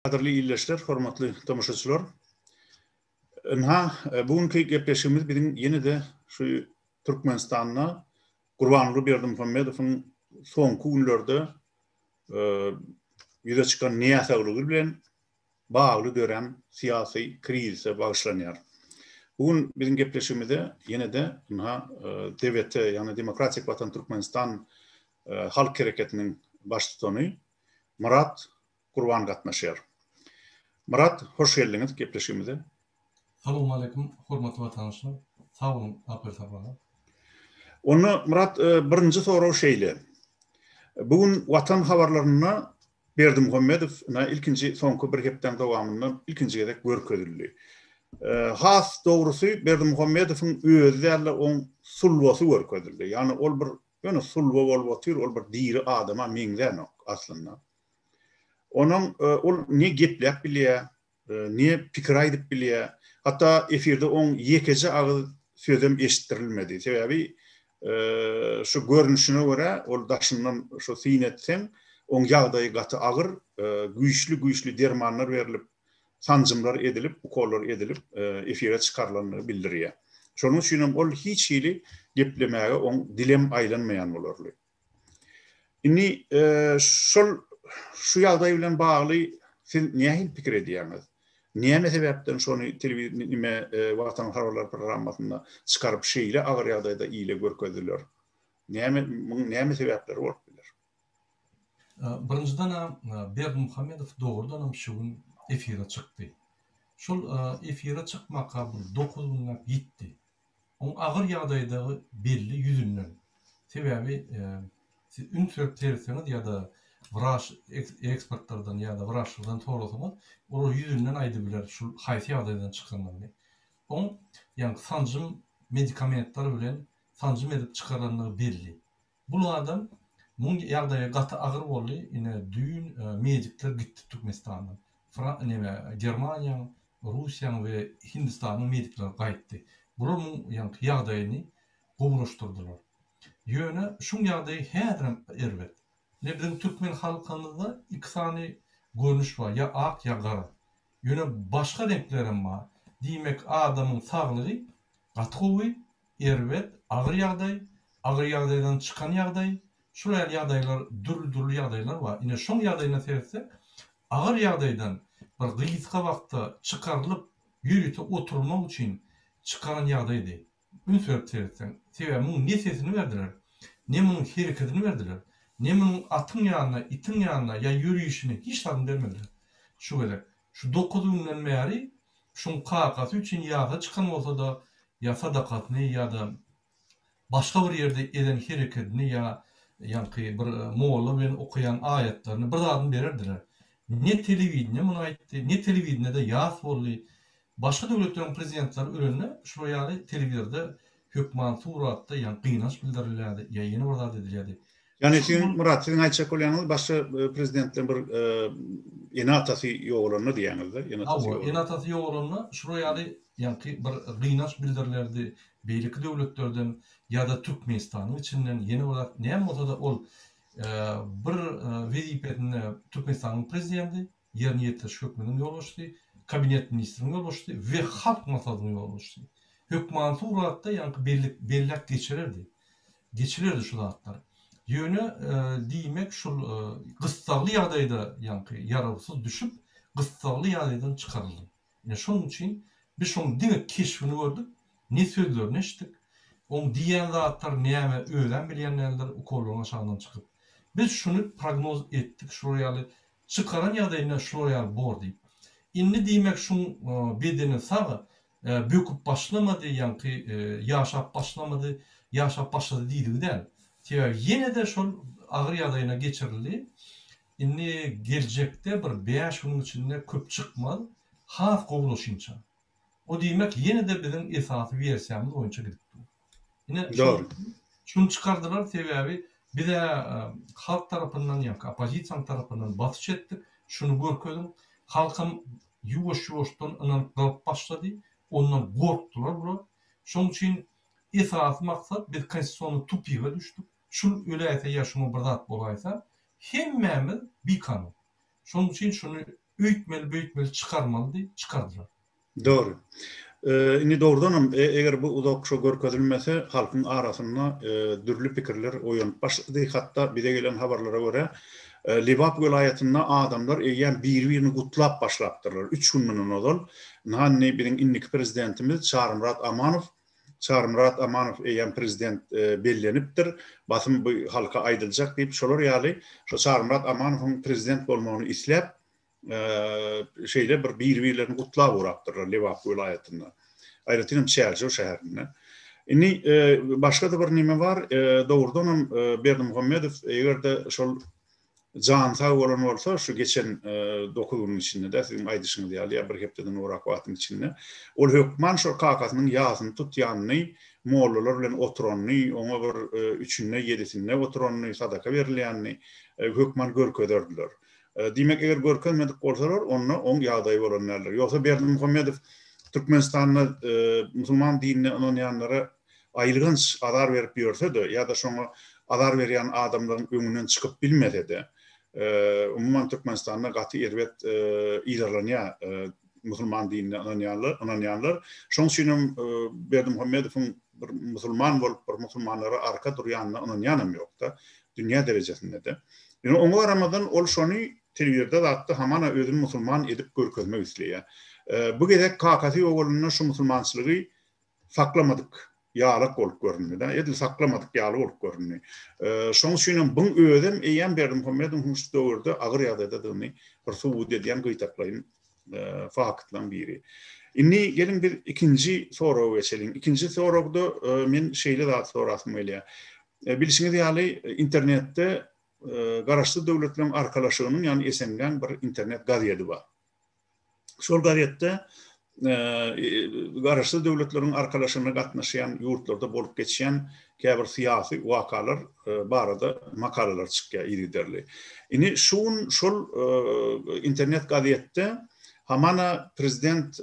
Kadirli illeşler, hormatly tomoşaçylar. Bugünkü gepleşigimiz bizim yeni de şu Türkmenistanyna Gurbanly Berdimuhammedowyň soňky günlerde ýüze çykan näseglygy bilen bagly dören siyasi krizse bagşlanýar. Bugün bizim gepleşigimizde yine de DVT, yani Demokratik Vatan Türkmenistan halk hareketiniň başlygyny Murat Gurban gatnaşýar. Murat, hoş geldiniz gepleşigimize. Assalamu alaikum, hormatly watandaşlar. Sağ olun, apel sabahlar. Onu Murat, birinci soru şeýle. Bugün watan habarlaryna Berdimuhammedow ilkinji soňky bir hepden dowamında ilkinji gezek görkezildi. Has dogrusy Berdimuhammedowyň özü ýa-da oň sulwasy görkezildi. Ýani ol bir ýöne sulwa bolup otyr, ol bir diri adama meňden aslında. Onun ol ne geplep bilýär, ne pikir aýdyp bilýär. Hatta efirde on yekeje agyz sözüm eşitdirilmedi. Sebebi şu görünüşüne göre ol daşyndan şu sinetsen on ýagdaý gaty agyr, güýçli dermanlar berilip, sanjymlar edilip, ukollar edilip efire çykarylanyny bildirýär. Şonuň üçin ol hiç hili geplemäge on dilem aýlanmaýan bolarly. Inni şu ýagdaý bilen bagly siz nähil pikir edýäňiz? Näme sebäpden şonu Watan Habarlar programmasynda çykaryp şeýle agyr ýagdaýda ýyle görkezdiler? Näme sebäpler bolup biler? Birinjiden Berdimuhammedow dogrudan şu gün efire çykdy. Şol efire çykmaka 9 günläp gitdi. Oň agyr ýagdaýdagy belli ýüzünden. Sebebi ün söýleseňiz ýa-da wraç ekspertlerden ýa-da wraçlardan sorasaňyz, ol ýüzünden aýdy biler şu haýsy ýagdaýdan çykanyny. Oň ýani sanjym medikamentler bilen sanjym edip çykaranyny belli. Bu adam muň ýagdaýy gaty agyr boldy, ine düýün medikler gitdi Türkmenistandan. Germaniýa, Russiýa we Hindistanyň medikleri gaýtdy. Bular muň ýagdaýyny gowruşdurdylar. Ýöne şu ýagdaýy häzirem erbet. Bizim Türkmen halkynda iki sany görnüş var, ya ak ya gara. Ýöne başga renklerim var. Diýmek adamyň saglygy gatgowy, erbet, agyr ýagdaýdan çykan ýagdaý, şular ýagdaýlar dürli ýagdaýlar var. Ine şoň ýagdaýyna sersek, agyr ýagdaýdan bir gyýyska wagtda çykarylyp ýürüte oturmak üçin çykaran ýagdaýdy. Ün söýüp sersek, sebäbi muň nesesini berdiler, ne muň hereketini berdiler. Nemin atın yanına, itin yanına ya yürüyüşüne hiç tadım vermediler. Şu gerek. Şu 9 günden beri şun kakası için yağa çıkan olsa da ya sadakatını ya da başka bir yerde eden hareketini ya bir Moğol'u ben okuyan ayetlerini bir adım verirdiler. Ne televizyonda bunu aytti, ne televizyonda da yağız oldu. Başka devletlerin prezidentleri önüne şuraya televizyonda hükman suratda kıynaş bildirildi, yayını orada dedildi. Yani sizin Murat, sizin aýtjak bolýanyňyz başga prezidentden bir enatasy ýoğulanyny diýýäňizler. Enatasy ýoğulanyny şuraya bir gıynaş bildirildi. Beýleki döwletlerden ýa-da Türkmenistanyň içinden ýene olarak näme bolsa da ol bir wezipetini Türkmenistanyň prezidenti ýerine ýetiriş hökmüniň ýollaşdy, kabinet ministriniň ýollaşdy we halk maslahatynyň ýollaşdy. Hökman suratda bellek geçirirdi şu zatlar. Ýöne diýmek şol gysgaly ýagdaýda ýararsız düşüp gysgaly ýagdaýdan çykaryldy. Ine şoň üçin biz şoň diňe keşfini gördük, ne sözlerini eşitdik. Oň diýen zatlar näme öýlen bilýänler ukolun aşagydan çykyp. Biz şunu prognoz etdik, şuraya çykaran ýagdaýyna şuraya bor diýip. Indi diýmek şoň bedeni sagy böküp başlamady, ýaşap başlamady, ýaşap başlady diýdigden. Yine de şol agyr ýagdaýyna geçirildi. Indi geljekde bir 5 gün içinde köp çykmaly, has gowlaşynça. O diýmek yine de bizim esasy versiýamyz boýunça gidipdi. Ine şunu çykardylar, sebebi bize halk tarapyndan opozisiýa tarapyndan basyş etdik. Şunu görkezdim. Halkym ýuwaş-ýuwaşdan inanyp galyp başlady. Ondan gorkdular bular. Şoň üçin esas maksat biz konstitusiýonyň tupiga düşdik. Şul öläýse ýa şunu bir zat bolaýsa, hemmemiz bir kanun. Şoň üçin şunu büyütmeli çıkarmalı diye çıkardılar. Doğru. Indi doğrudanam eger bu uzakşa görkezilmese halkın arasında dürlü pikirler oýanyp başlady. Hatta bide gelen habarlara göre Liwap vilayetinde adamlar bir-birini gutlap başlapdyrlar. 3 günden odal. Nanni biziň indiki prezidentimiz Çarmırat Amanov prezident bellenipdir. Basym bu halka aýdyljak diýip şolar ýaly şo Çarmırat Amanowyň prezident bolmagyny isläp şeyle bir-birlerini gutlap urapdyrlar Liwap vilayetinde. Aýratynam Çerçew şäherinde. Inni başga da bir nime var. Doğrudan Berdimuhammedow egerde şol Can sağ bolan bolsa şu geçen 9 günün içinde de sizin aýdyşyňyz ýaly ya bir hepdeden urak wagtyň içinde ol hökman şol kakasynyň ýazyny tutýanny mollalar bilen oturanny oňa bir 3-nne 7-sinne oturanny sadaka berilýänni hökman görkezerdiler. Dimek eger görkezmedik bolsalar onu oň ýagdaý bolanlar. Ýogsa Berdimuhammedow Türkmenistanyň musulman dinine inanýanlara aýlygynç adar berip ýörse-de ýa-da şoňa adar berýän adamlaryň öňünden çykyp bilmese de umumyň Türkmenistanda gaty erwet ýylarlanýa musulman dinine inanýanlar. Şoň üçin Berdimuhammedowyň bir musulman bolup bir musulmanlara arka durýanyna inanýanam ýok-da dünýä derejesinde de. Ýöne oňa garamadan ol şonu telewizionda zatdy hamana özüni musulman edip görkezmek isleýär. Bu gedek kakasy ogulunyna şu musulmançylygy saklamadyk ýaly bolup görünýär. Edil saklamadyk ýaly bolup görünýär. Şoň üçin bu öýdem eýen Berdimuhammedowyň şu döwürde agyr ýagdaýdadyny bir subut edýän gytaklaryň faktlaryň biri. Inni gelin bir ikinji soraga geçelim. İkinji soragda men şeýle zat sorasym gelýär. Bilişiňiz ýaly internetde garaşly döwletleriň arkalaşygynyň ýani esenlen bir internet gazety bar. Şol gazetde garaşly döwletleriň arkalaşygyna gatnaşýan ýurtlarda bolup geçýän käbir syýasy wakalar barada makalalar çykýar ýerlerli. Ini şol internet gazetde hamana prezident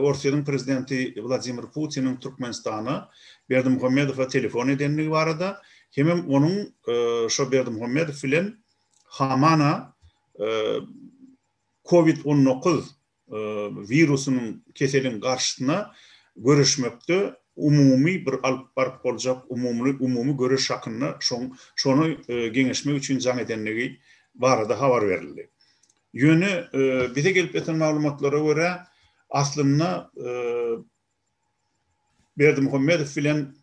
Russiýanyň prezidenti Vladimir Putiniň Türkmenistana Berdimuhammedowa telefon edenligi barada hemem onuň şo Berdimuhammedow bilen hamana COVID-19 virusynyň keseliň garşysyna görüşmekde umumy bir alyp baryp boljak umumy görüş hakyna şonu geňeşmek üçin jaň edenligi barada habar berildi. Ýöne bize gelip eten maglumatlara göre aslında Berdimuhammedow bilen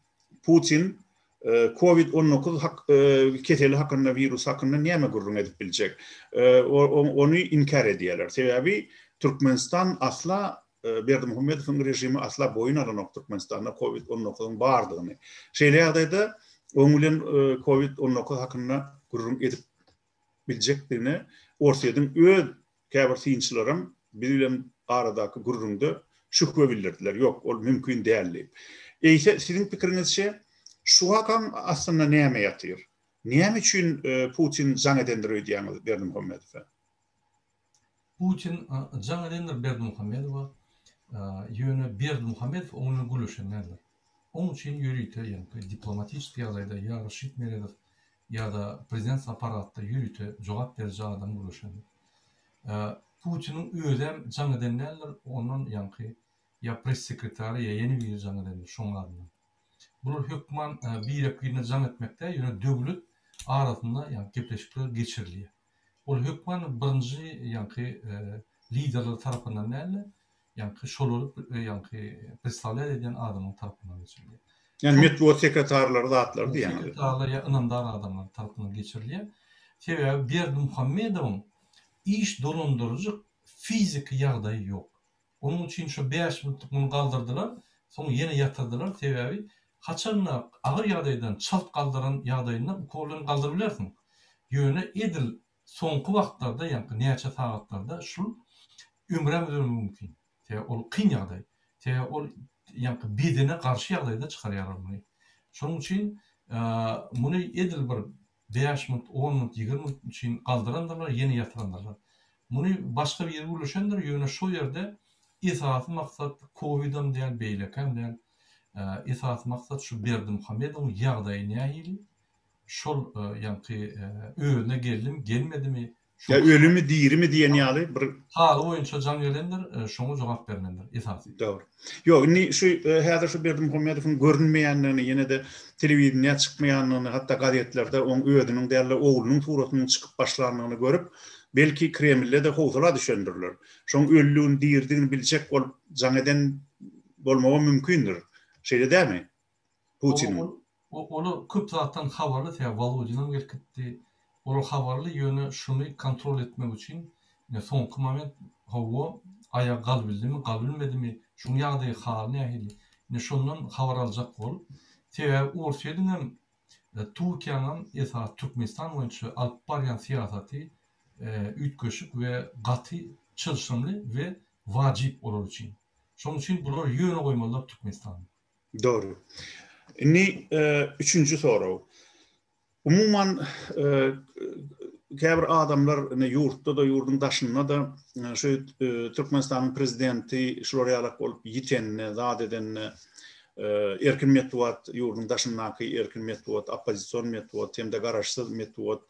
Putin COVID-19 keseli hakkında virüs hakkında näme gurrun edip biljek? Onu inkar edýärler. Sebebi Türkmenistan asla Berdimuhammedowyň rejimi asla boyun alanok Türkmenistanda COVID-19'ın bardygyny. Şeýle ýagdaýda oňulen COVID-19 hakkında gurrun edip biljekdigine Orsiýadyň öz käbir synçylarym bilen aradaky gurrundy şüphe bildirdiler. Ýok, ol mümkin däl. Eýse siziň pikiriňizçe şu hakan aslında näme ýatyr? Näme üçin Putin jaň edendir diýýäňiz Berdimuhammedowa? Putin jaň edendir Berdimuhammedowa ýöne Berdimuhammedow onuň gülüşenler. Onun üçin ýürüýte, ýani diplomatik ýagdaýda ýaryş etmeler ya da prezident aparatda yürüte cevap verici adam ulaşanlar. Putin'in ödem can edenler onun yankı ya pres sekreteri ya yeni bir can edenler şonlarla. Bunlar hükman birine can etmekte yine devlet arasında yani kepleşikler geçiriliyor. O hükman birinci yankı liderler tarafından neyle yankı şol yankı представляет eden adamın tarafından geçiriliyor. Yani metbuat sekreterleri zatlar diýär. Sekreterler ya inandar adamlar tarafından geçiriliyor. Sebebi Berdimuhammedowyň iş dolandırıcı fizik ýagdaýy ýok. Onun için şu 5 minutlyk bunu kaldırdılar, sonra yine yatırdılar. Sebebi haçanla agyr ýagdaýdan çalt kaldıran ýagdaýynda kolunu kaldırıp bilersiň. Ýöne edil soňky wagtlarda ýa-ni näçe sagatlarda şu ömrem mümkin. Ol kyn ýagdaý. Ol ýa-ni bedene karşı ýagdaýda çykarýar bunu. Şonuň üçin muny edil bir 5 minut, 10 minut, 20 minut için kaldıranlarlar, yeni yatıranlarlar. Bunu başka bir yere ulaşanlar, yöne şu yerde esas maksat Covid'im diyen, beylekem diyen, esas maksat şu Berdimuhammedowyň ýagdaýy nähili, şol yankı öğüne geldim, gelmedi mi, Ya ölümü dirimi diyen ýaly bir haly boýunça jan gelendir, şoňa jogap bermendir esasy. Doğru. Yok, şu häzir şu Berdimuhammedowyň görünmeýänligini, ýene de telewizionyna çykmaýanlygyny, hatda gazetlerde oň öýüniň däli oglunyň suratynyň çykyp başlandygyny görüp, belki Kreml'de de howsala düşendirler. Şoň öllüğün dirdigini biljek bolup, jaňadan bolmagy mümkindir. Şeýle dämi? Putinin. Onu köp zatdan habarly täze Volodyadan gelipdi. O habarly ýöne şunu kontrol etmek üçin soňky moment hawa aya galbildimi, galbilmedimi, şunu ýagdaý halyny ähli. Şondan habar aljak bolup, täze Urşeýdin hem Türkiýanyň esas Türkmenistan boýunça alyp barýan siýasaty ütköşük we gaty, çylşymly we wajip bolar üçin. Şoň üçin bular ýöne goýmalylar Türkmenistan. Doğru. Üçüncü soru. Umuman käbir adamlar ýurtda da ýurdun daşynda da şu Türkmenistanyň prezidenti şolar ýalak bolup ýitenine, zat edenine erkin metbuat, ýurdun daşyndaky erkin metbuat, oppozision metbuat, hem de garaşsyz metbuat,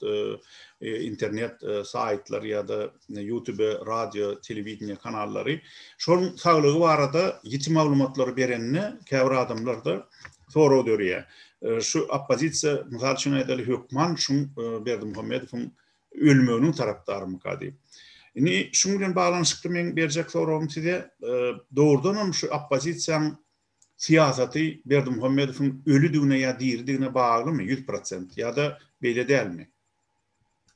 internet saytlar ýa-da YouTube, radio, telewizioniýa kanallary. Şol saglygy barada ýiti maglumatlary berenine käbir adamlar da soraw dörýär. Şu oppozisiýa, mysal üçin aýdaly hökman şun Berdimuhammedowyň ölmeginiň tarapdarymy kady. Şun bilen baglanşykly men berjek sorawym size dogrudan şu oppozisiýaň siýasaty Berdimuhammedowyň ölüdigine ýa dirdigine baglymy 100% ýa-da beýle dälmi?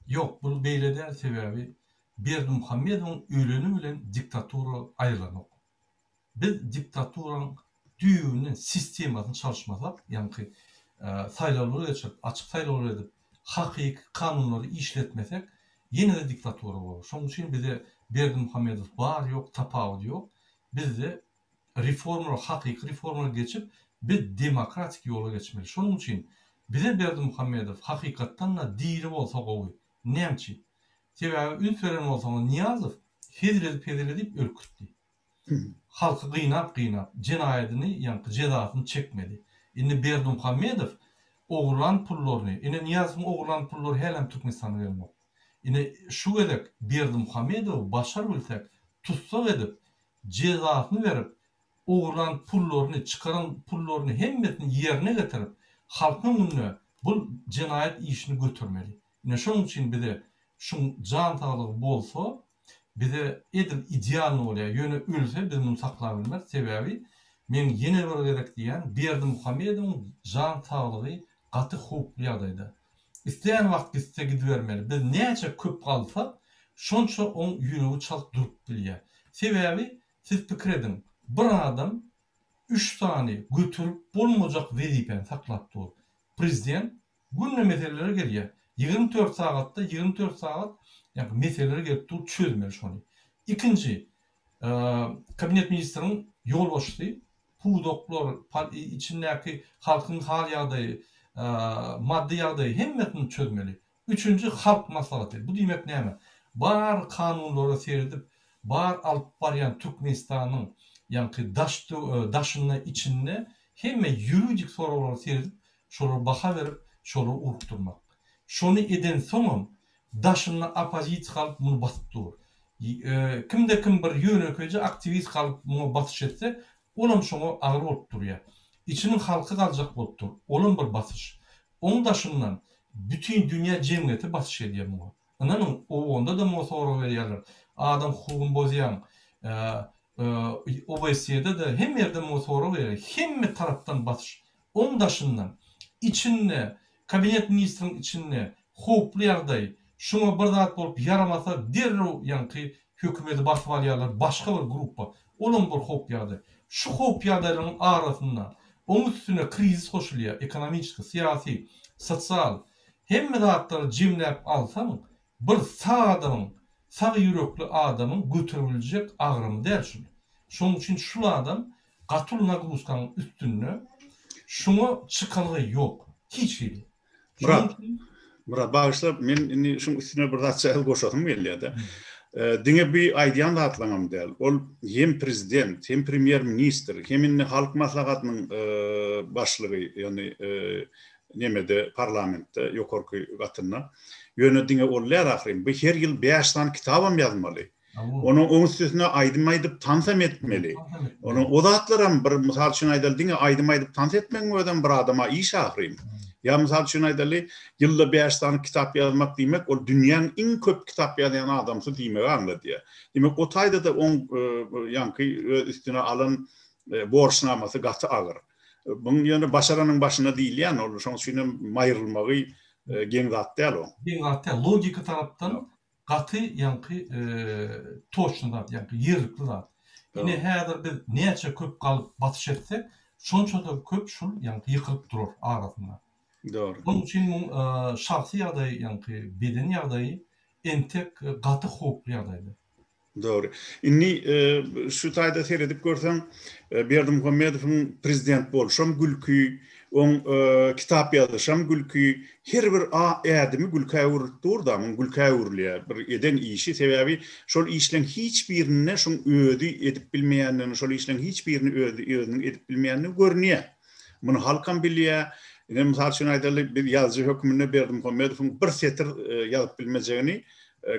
Yok, bu beýle däl sebäbi Berdimuhammedowyň ölüni bilen diktatura aýrylanok. Biz diktaturaň düýünün sistemasyny çalışmasak, ýani saýlawlary geçip, açyk saýlawlar edip, hakyky kanunlary işletmesek, ýene de diktatura bolar. Şoň üçin bize Berdimuhammedow bar ýok, tapawut ýok. Bizde reformlar, hakyky reformlar geçip, biz demokratik ýola geçmeli. Şoň üçin bize Berdimuhammedow hakykatdan da diri bolsa gowy. Näçi? Sebäbi ülkelerin bolsaňyz Niýazow federedip ölkütdi. Halky gynap jenaýatyny, ýani jezasyny çekmedi. Indi Berdimuhammedow ogurlan pullaryny, indi Niýazowyň ogurlan pullary helem Türkmenistana gelmek. Indi şu gedek Berdimuhammedow başar bilsek, tutsak edip, jezasyny berip, ogurlan pullaryny, çıkaran pullaryny hemmesini ýerine getirip, halkyň önüne bu jenaýat işini götürmeli. Indi şoň üçin bize şun jan saglygy bolsa, bize edil ideal bolýar, ýöne ölse biz muny saklap bilmez. Sebäbi men ýene bir gerek diýen Berdimuhammedowyň jan saglygy gaty howply ýagdaýda. İsteýän wagt gitse gidip bermeli. Biz näçe köp galsak, şonça oň ýüregi çalyp durup bilýär. Sebäbi siz pikir edin, bir adam 3 sany götürüp bolmajak wezipeni saklap dur. Prezident günne meselelere gelýär. 24 sagatda 24 sagat ýani meseleleri gelip dur çözmeli şonu. İkinci, kabinet ministriniň ýol başçysy pudoklar içindäki halkyň hal ýagdaýy, maddi ýagdaýy hemmesini çözmeli. Üçüncü, halk maslahaty. Bu diýmek näme? Bar kanunlara seredip, bar alyp barýan Türkmenistanyň ýani daşynyň içinde hemme ýuridik sorawlara seredip, şolara baha berip, şolara urukturmak. Şonu eden soňam daşyny opozisiýa kalıp muny basyp dur. Kimde kim bir ýönekeji aktivist kalıp muny basyş etse, olam şoňa agyr bolup durýar. İçiniň halky galjak bolup dur. Olam bir basyş. Oň daşyndan bütün dünýä jemgyýeti basyş edýär muny. Ananyň onda da muny soraw berýärler. Adam hukugyny bozýan, OBS'de de hem ýerde muny soraw berýär. Hemme tarapdan basyş. Oň daşyndan içinde kabinet ministriniň içinde howply ýagdaý, şuna bir zat bolup yaramasa derrew ýani hökümeti basyp alýarlar, başga bir gruppa. Olam bir howp ýagdaý. Şu howp ýagdaýlaryň arasynda oň üstüne krizis koşulýar, ekonomik, siýasy, sosial hemme zatlary jemläp alsam, bir sağ ýürekli adamyň götüriljek agyrymy däl şu. Şoň üçin şu adam gatul nagruskanyň üstüne şuna çıkalığı yok. Hiç değil. Murat bağışla, men şun üstüne bir zat çäl goşadym gelýär-de. Diňe bir aýdýan da atlaňam däl. Ol hem prezident, hem premier ministr, hem halk maslahatynyň başlygy, ýani nemede parlamentde ýokarky gatynda yönetdiğine ollar ahrim. Bu her yıl 5 tane kitabam yazmalı. Onun üstüne aydımaydıp tanzim etmeli. Onun o zatlaram bir misal üçün aydaldığına aydımaydıp tanzim etmen öden bir adama iş ahrim. Ya misal üçün aydalı yılda 5 tane kitap yazmak demek o dünyanın en köp kitap yazan adamsı demek anladı ya. Demek o tayda da on yankı üstüne alan borçnaması gatı ağır. Bunun yani başaranın başına değil yani olur. Şonun üçün mayırılmağı gen zat değil o. Gen zat değil. Logika tarapdan gatı yankı toşnada yankı yerlikli zat. Yine häzir biz näçe köp galyp batış etsek, şonça da köp şul yankı yıkılıp durur arasında. Doğru. Bunun için şahsi ýagdaý yankı beden ýagdaýy entek gatı hokly ýagdaýdy. Doğru. Inni şu taýda seyredip görsem Berdimuhammedowyň prezident bolşam gülkü, on kitap ýazyşam gülkü, her bir ädimi gülkäe urutdur da, gülkäe urulýar. Bir eden işi sebäbi şol işleň hiç birine şoň öýdi edip bilmeýänini, şol işleň hiç birini öýdüni edip bilmeýänini görnýär. Muny halkam bilýär. Ine misal üçin aýdaly bir ýazgy hökmüne Berdimuhammedowyň bir setir ýazyp bilmejegini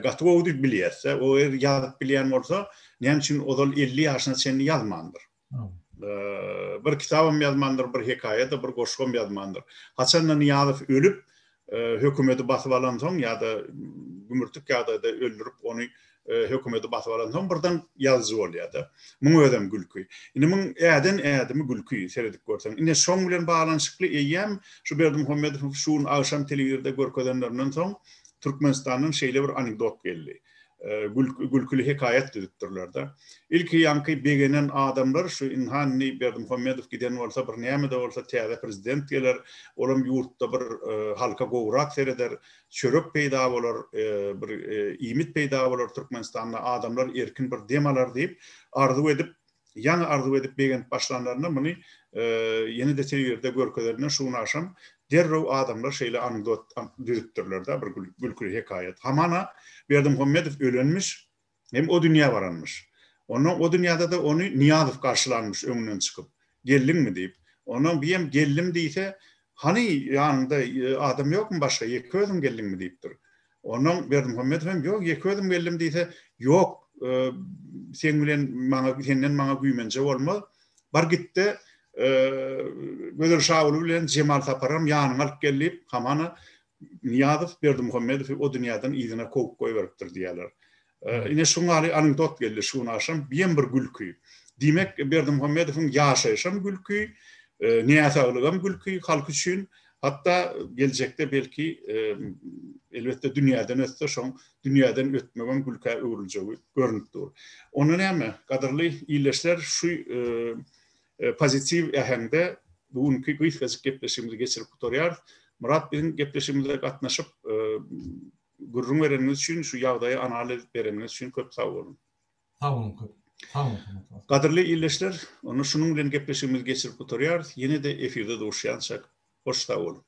gatı oğuduk bilýärse, o ýazyp bilýän bolsa, näme üçin odal 50 ýaşyna çenli ýazmandyr. Bir kitabam ýazmandyr, bir hekaýat, bir goşgam ýazmandyr. Haçandan ýazyp ölüp, hökümeti basyp alan soň ýa-da gümürtük ýagdaýda öldürüp onu hökümeti basyp alan soň birden ýazyjy bolýar. Muň ödem gülkü. Ine muň ädimi gülkü seredip görseň. Ine şoň bilen balanşykly eýem şu Berdimuhammedow şuň akşam telewizorda görkezenderinden soň Türkmenistan'ın şeyle bir anekdot geldi. Gülkülü hekayet dediktirler da. İlk yankı begenen adamlar şu inhanni Berdimuhammedow giden olsa bir näme de olsa täze prezident geler, olam ýurtda bir halka gowrak sereder, çörek peýda bolar, bir imit peýda bolar Türkmenistan'da adamlar erkin bir demalar diýip arzu edip begen başlanlaryna muny ýene de telewizorda görkezlerine şuny aşam derrew adamlar şeýle anekdot düzüpdirler da bir gülkülü hekayet. Hamana Berdimuhammedow ölenmiş, hem o dünya baranmış. Onun o dünyada da onu Niyazow karşılanmış öňünden çykyp. Geldiňmi diýip. Onun biýem geldim diýse, hani ýanynda adam ýokmy başga, ýeke özüm geldiňmi diýipdir. Onun Berdimuhammedow hem ýok, ýeke özüm geldim diýse, ýok, sen bilen senden maňa güýmenje bolmaz. Bar gitdi. Gözer Şahuly bilen Cemal Taparam ýanyna alyp gelip, hamana Niyazow Berdimuhammedow o dünýäden ýygyna kowup goýberipdir diýerler. Ine şuňa anekdot geldi şuny aşam, biýem bir gülkü. Dimek Berdimuhammedowyň ýaşaýşam gülkü, näsagligam gülkü halk üçin, hatda geljekde belki elbetde dünýäden ötse şoň dünýäden ötmegen gülkä öwrüljegi görnüpdir. Onu näme? Gaderly ýyleşler şu pozitiv ähengde bugünkü gyýyk gepleşigimizi geçirip oturýar. Murat bilen gepleşigimizde gatnaşyp gurrun bereniňiz üçin, şu ýagdaýy analiz bereniňiz üçin köp sag bolun. Sag bolun köp. Sag bolun. Gaderly ýyleşler, onu şunuň bilen gepleşigimizi geçirip oturýar. Ýene de efirde duruşýançak. Hoş sag bolun.